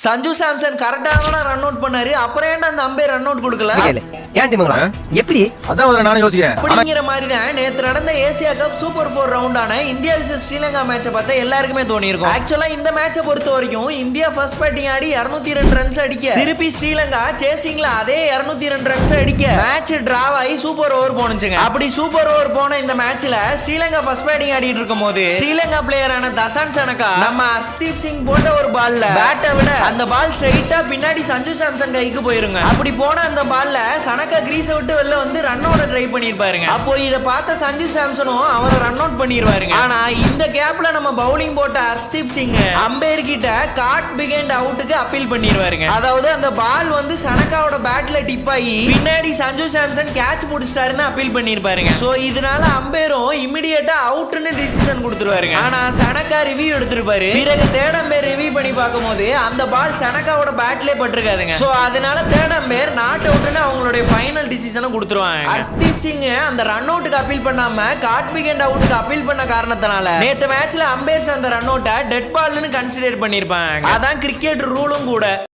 சஞ்சு சாம்சன் கரெக்டான run out பண்ணாரு. அப்புறம் ஏன்டா அந்த அம்பையர் ரன் அவுட் கொடுக்கல? ஏன் தெரியுமா எப்படி? அதான் நானும் யோசிக்கிறேன். அப்படிங்கிற மாதிரி தான் நேத்து நடந்த ஏசியா கப் சூப்பர் 4 ரவுண்டான இந்தியா விசஸ் ஸ்ரீலங்கா மேட்சை பார்த்தா எல்லாருக்குமே தோணி இருக்கும். ஆக்சுவலா இந்த மேட்சை பொறுத்த வரைக்கும் இந்தியா ஃபர்ஸ்ட் பேட்டிங் ஆடி 202 ரன்ஸ் அடிக்க, திருப்பி ஸ்ரீலங்கா சேசிங்ல அதே 202 ரன்ஸ் அடிக்க மேட்ச் டிராவ் ஆகி சூப்பர் ஓவர் போனுச்சுங்க. அப்படி சூப்பர் ஓவர் போன இந்த மேட்ச்ல ஸ்ரீலங்கா ஃபர்ஸ்ட் பேட்டிங் ஆடிட்டு இருக்கும் போது ஸ்ரீலங்கா பிளேயரான தசான் சனகா நம்ம ஹர்ஷ்தீப் சிங் போட்ட ஒரு பால்ல பேட்டை விட அந்த பால் ஸ்ட்ரைட்டா பின்னாடி சஞ்சு சாம்சன் கைக்கு போயிருங்க. அப்படி போன அந்த பால்ல சனகா கிரீஸ விட்டு வெளில வந்து ரன் அவுட் ட்ரை பண்ணிருப்பாருங்க. அப்போ இத பார்த்த சஞ்சு சாம்சனும் அவரை ரன் அவுட் பண்ணிருவாருங்க. ஆனா இந்த கேப்ல நம்ம பவுலிங் போட்ட ஹர்ஷ்தீப் சிங் அம்பையர் கிட்ட காட் பிகைண்ட் அவுட்டுக்கு அப்பீல் பண்ணிருவாருங்க. அதாவது அந்த பால் வந்து சனகாவோட பேட்ல டிப் ஆகி பின்னாடி சஞ்சு சாம்சன் கேட்ச் புடிச்சிட்டாருன்னு அப்பீல் பண்ணிருப்பாருங்க. சோ இதனால அம்பையரும் இமிடியேட்டா அவுட்னு டிசிஷன் கொடுத்துருவாருங்க. ஆனா சனகா ரிவ்யூ எடுத்திருப்பாரு. பிறகு தேர்ட் அம்பையர் ரிவ்யூ பண்ணி பார்க்கும்போது அந்த பால் சனகாவோட பேட்லயே பட்டிருக்காதுங்க. சோ அதனால தேர்ட் அம்பையர் நாட் அவுட்னு அவங்களுடைய ஃபைனல் டிசிஷனும் கொடுத்துருவாங்க. ஹர்ஷ்தீப் சிங் அந்த ரன் அவுட்டுக்கு அப்பீல் பண்ணாம காட் பிகைண்ட் அவுட்டுக்கு அப்பீல் பண்ண காரணத்தினால நேத்து மேட்ச்ல அம்பையர்ஸ் அந்த ரன் அவுட்டை டெட் பால்னு கன்சிடர் பண்ணிருப்பாங்க. அதான் கிரிக்கெட் ரூலும் கூட.